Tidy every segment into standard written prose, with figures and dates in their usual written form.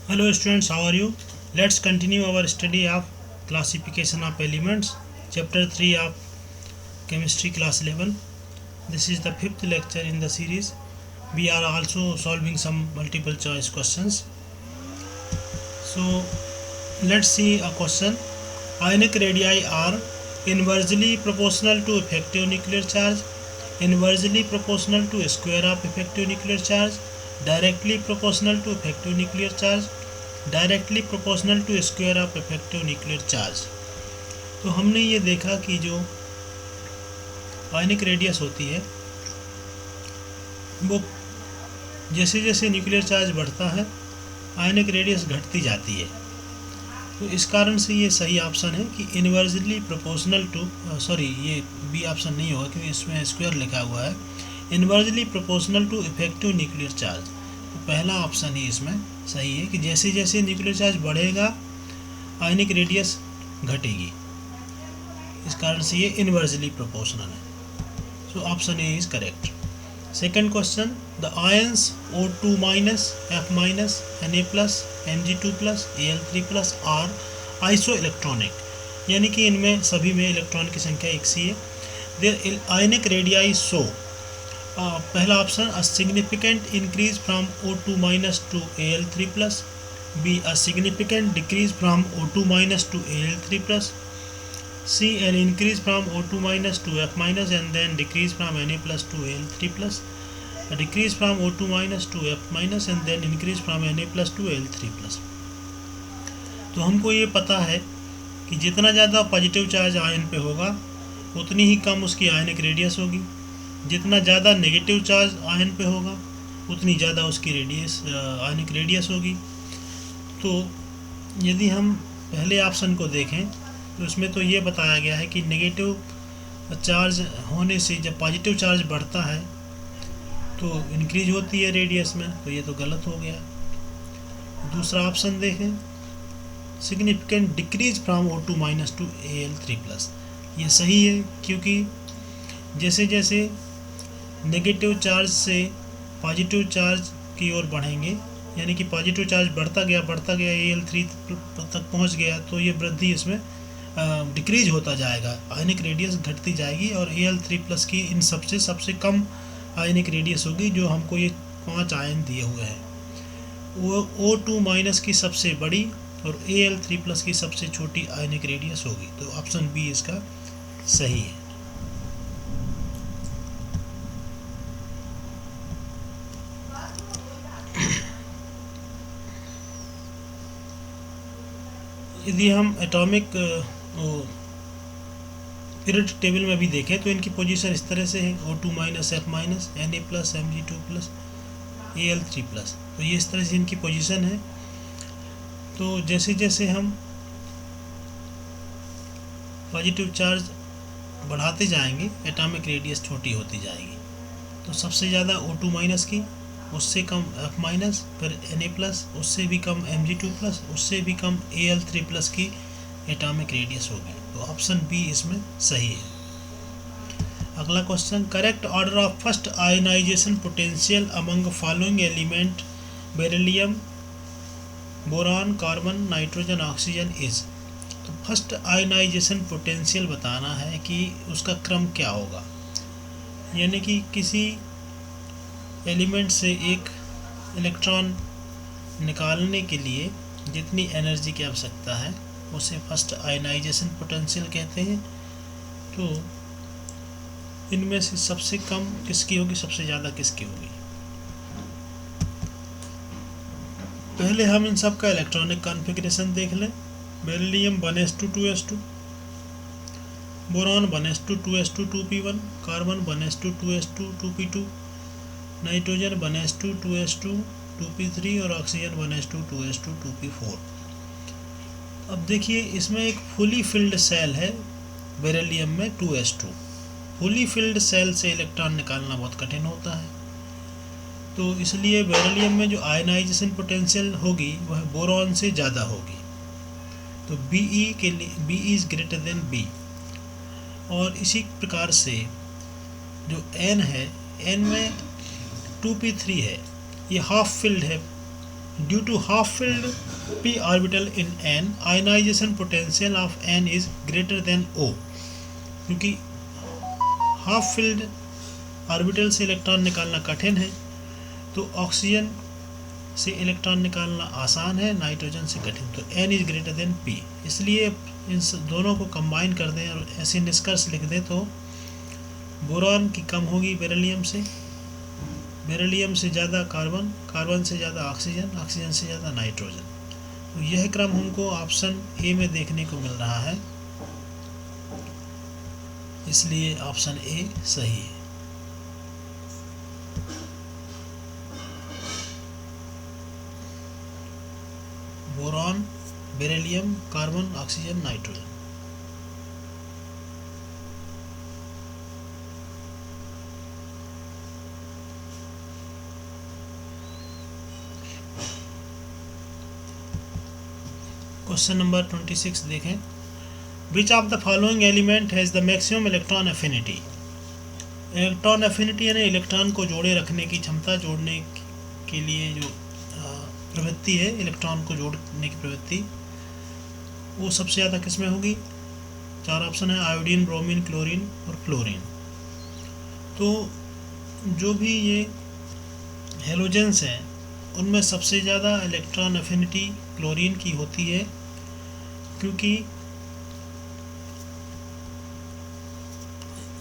Hello students, how are you? Let's continue our study of classification of elements, chapter 3 of chemistry class 11. This is the fifth lecture in the series. We are also solving some multiple choice questions. So let's see a question. Ionic radii are inversely proportional to effective nuclear charge, inversely proportional to square of effective nuclear charge, directly proportional to effective nuclear charge, directly proportional to square of effective nuclear charge. तो हमने ये देखा कि जो ionic radius होती है वो जैसे जैसे न्यूक्लियर चार्ज बढ़ता है आयनिक रेडियस घटती जाती है। तो इस कारण से ये सही ऑप्शन है कि इन्वर्सली प्रोपोर्शनल टू ये बी ऑप्शन नहीं होगा क्योंकि इसमें स्क्वायर लिखा हुआ है। Inversely proportional to effective nuclear charge, तो पहला ऑप्शन ही इसमें सही है कि जैसे जैसे न्यूक्लियर चार्ज बढ़ेगा आयनिक रेडियस घटेगी, इस कारण से ये इन्वर्सली प्रोपोर्शनल है। So option A is correct. Second question, the ions O2 minus F minus Na plus Mg2 plus Al3 are isoelectronic, यानी कि इनमें सभी में इलेक्ट्रॉन की संख्या एक सी है। देयर आयनिक रेडियाई शो, पहला option a significant increase from O2 minus to Al3 plus, B a significant decrease from O2 minus to Al3 plus, C an increase from O2 minus to F minus and then decrease from Na plus to Al3 plus, decrease from O2 minus to F minus and then increase from Na plus to Al3 plus. तो हमको ये पता है कि जितना ज़्यादा positive charge ion पे होगा उतनी ही कम उसकी आयनिक रेडियस होगी, जितना ज़्यादा नेगेटिव चार्ज आयन पे होगा उतनी ज़्यादा उसकी आयनिक रेडियस होगी। तो यदि हम पहले ऑप्शन को देखें तो उसमें तो ये बताया गया है कि नेगेटिव चार्ज होने से जब पॉजिटिव चार्ज बढ़ता है तो इंक्रीज होती है रेडियस में, तो ये तो गलत हो गया। दूसरा ऑप्शन देखें, significant decrease from O2 minus to Al3 plus, ये सही है क्योंकि जैसे जैसे नेगेटिव चार्ज से पॉजिटिव चार्ज की ओर बढ़ेंगे, यानी कि पॉजिटिव चार्ज बढ़ता गया Al3 तक पहुंच गया, तो ये वृद्धि इसमें डिक्रीज होता जाएगा, आयनिक रेडियस घटती जाएगी और Al3 प्लस की इन सबसे कम आयनिक रेडियस होगी जो हमको ये 5 आयन दिए हुए हैं। वो O2 माइनस की सबसे बड़ी और Al3 प्लस की सबसे छोटी आयनिक रेडियस होगी, तो ऑप्शन बी इसका सही है। यदि हम एटॉमिक पीरियड टेबल में भी देखें तो इनकी पोजीशन इस तरह से है, O2 minus F minus Na plus Mg2 plus Al3 plus, तो ये इस तरह से इनकी पोजीशन है। तो जैसे जैसे हम पॉजिटिव चार्ज बढ़ाते जाएंगे एटॉमिक रेडियस छोटी होती जाएगी। तो सबसे ज़्यादा O2 माइनस की, उससे कम F माइनस, फिर Na प्लस, उससे भी कम Mg2 प्लस, उससे भी कम Al3 प्लस की एटॉमिक रेडियस होगी, तो ऑप्शन बी इसमें सही है। अगला question, correct order of first ionisation potential among following element beryllium, boron, carbon, nitrogen, oxygen is. तो फर्स्ट आयनाइजेशन पोटेंशियल बताना है कि उसका क्रम क्या होगा, यानी कि किसी एलिमेंट से एक इलेक्ट्रॉन निकालने के लिए जितनी एनर्जी की आवश्यकता है उसे फर्स्ट आयनाइजेशन पोटेंशियल कहते हैं। तो इनमें से सबसे कम किसकी होगी, सबसे ज़्यादा किसकी होगी। पहले हम इन सब का इलेक्ट्रॉनिक कॉन्फ़िगरेशन देख लें। Beryllium 1s2 2s2, boron 1s2 2s2 2p1, carbon 1s2 2s2 2p2, nitrogen 1s2 2s2 2p3 और ऑक्सीजन 1s2 2s2 2p4। अब देखिए इसमें एक फुली फिल्ड सेल है बेरिलियम में 2s2। फुली फिल्ड सेल से इलेक्ट्रॉन निकालना बहुत कठिन होता है, तो इसलिए बेरिलियम में जो आयनाइजेशन पोटेंशियल होगी वह बोरॉन से ज़्यादा होगी। तो Be के लिए B is greater than B। और इसी प्रकार से जो N है, N में 2p3 है, ये हाफ फिल्ड है due to half filled p orbital in n, ionisation potential of n is greater than O। क्योंकि हाफ फिल्ड ऑर्बिटल से इलेक्ट्रॉन निकालना कठिन है, तो ऑक्सीजन से इलेक्ट्रॉन निकालना आसान है, नाइट्रोजन से कठिन, तो n is greater then p। इसलिए इन दोनों को कंबाइन कर दें और ऐसे निष्कर्ष लिख दें तो बोरॉन की कम होगी बेरिलियम से ज़्यादा कार्बन, कार्बन से ज़्यादा ऑक्सीजन, ऑक्सीजन से ज़्यादा नाइट्रोजन। तो यह क्रम हमको ऑप्शन ए में देखने को मिल रहा है, इसलिए ऑप्शन ए सही है। Boron, beryllium, carbon, oxygen, nitrogen. Question number 26 देखें। Which of the following element has the maximum electron affinity. Electron affinity यानी इलेक्ट्रॉन को जोड़े रखने की क्षमता, जोड़ने के लिए जो प्रवृत्ति है, इलेक्ट्रॉन को जोड़ने की प्रवृत्ति, वो सबसे ज़्यादा किस में होगी? 4 ऑप्शन है, आयोडीन, ब्रोमीन, क्लोरीन और फ्लोरीन। तो जो भी ये हेलोजेंस हैं उनमें सबसे ज़्यादा इलेक्ट्रॉन एफिनिटी क्लोरीन की होती है, क्योंकि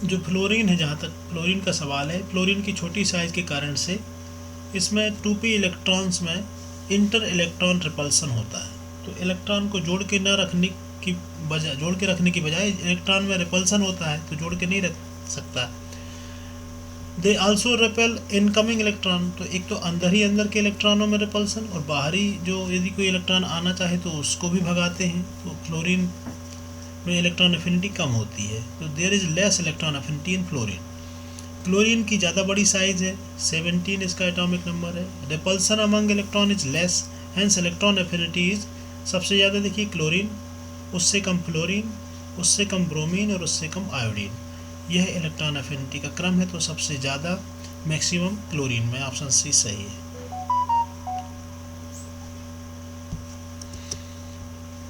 जो फ्लोरीन है, जहाँ तक फ्लोरीन का सवाल है, फ्लोरीन की छोटी साइज़ के कारण से इसमें 2p इलेक्ट्रॉन्स में इंटर इलेक्ट्रॉन रिपल्सन होता है। तो इलेक्ट्रॉन को जोड़ के रखने की बजाय इलेक्ट्रॉन में रिपल्सन होता है, तो जोड़ के नहीं रख सकता। They also repel incoming electron, तो एक तो अंदर ही अंदर के इलेक्ट्रॉनों में रिपल्सन, और बाहरी जो यदि कोई इलेक्ट्रॉन आना चाहे तो उसको भी भगाते हैं। तो फ्लोरीन में इलेक्ट्रॉन एफिनिटी कम होती है, तो there is less electron affinity in fluorine. Chlorine की ज़्यादा बड़ी साइज है, 17 इसका एटॉमिक नंबर है। Repulsion among electron is less, hence electron affinity is सबसे ज़्यादा देखिए क्लोरीन, उससे कम फ्लोरीन, उससे कम ब्रोमीन और उससे कम आयोडीन। यह इलेक्ट्रॉन एफिनिटी का क्रम है, तो सबसे ज़्यादा मैक्सिमम क्लोरीन में, ऑप्शन सी सही है।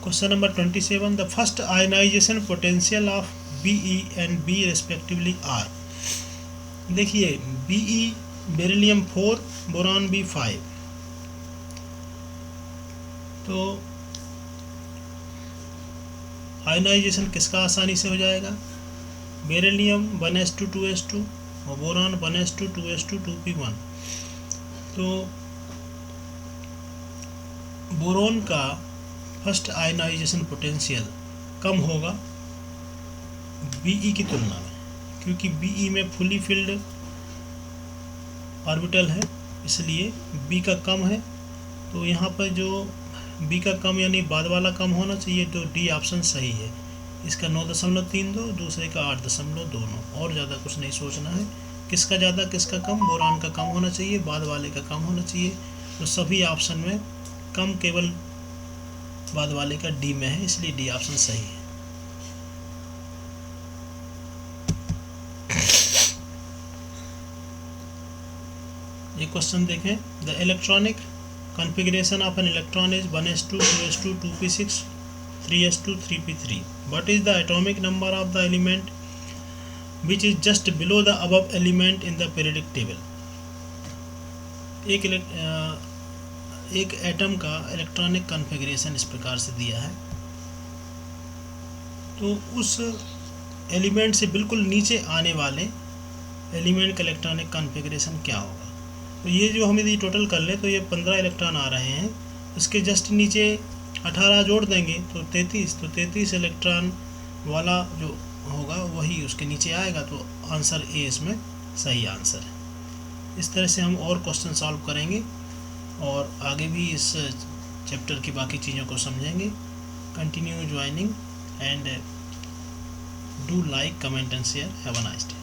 Question number 27, the first ionisation potential of Be and B respectively are. देखिए Be बेरिलियम 4, बोरॉन B 5, तो आयनाइजेशन किसका आसानी से हो जाएगा? बेरिलियम 1s2 2s2 और बोरॉन 1s2 2s2 2p1। तो बोरॉन का फर्स्ट आयनाइजेशन पोटेंशियल कम होगा Be की तुलना में, क्योंकि Be में फुली फिल्ड ऑर्बिटल है, इसलिए B का कम है। तो यहाँ पर जो B का कम यानी बाद वाला कम होना चाहिए, तो डी ऑप्शन सही है। इसका 9.32, दूसरे का 8.29, और ज़्यादा कुछ नहीं सोचना है। किसका ज़्यादा किसका कम? बोरॉन का कम होना चाहिए, बाद वाले का कम होना चाहिए। तो सभी ऑप्शन में कम केवल बाद वाले का डी में है, इसलिए डी ऑप्शन सही है। ये क्वेश्चन देखें। The electronic configuration of an electron is 1s2 2s2 2p6 3s2 3p3. What is the atomic number of the element which is just below the above element in the periodic table? एक atom का electronic configuration इस प्रकार से दिया है, तो उस element से बिल्कुल नीचे आने वाले एलिमेंट का इलेक्ट्रॉनिक कॉन्फ़िगरेशन क्या होगा? तो ये जो हम यदि टोटल कर लें तो ये 15 इलेक्ट्रॉन आ रहे हैं, इसके जस्ट नीचे 18 जोड़ देंगे तो 33, तो 33 इलेक्ट्रॉन वाला जो होगा वही उसके नीचे आएगा, तो आंसर ए इसमें सही आंसर है। इस तरह से हम और क्वेश्चन सॉल्व करेंगे और आगे भी इस चैप्टर की बाकी चीज़ों को समझेंगे। Continue joining and do like, comment and share. Have a nice day.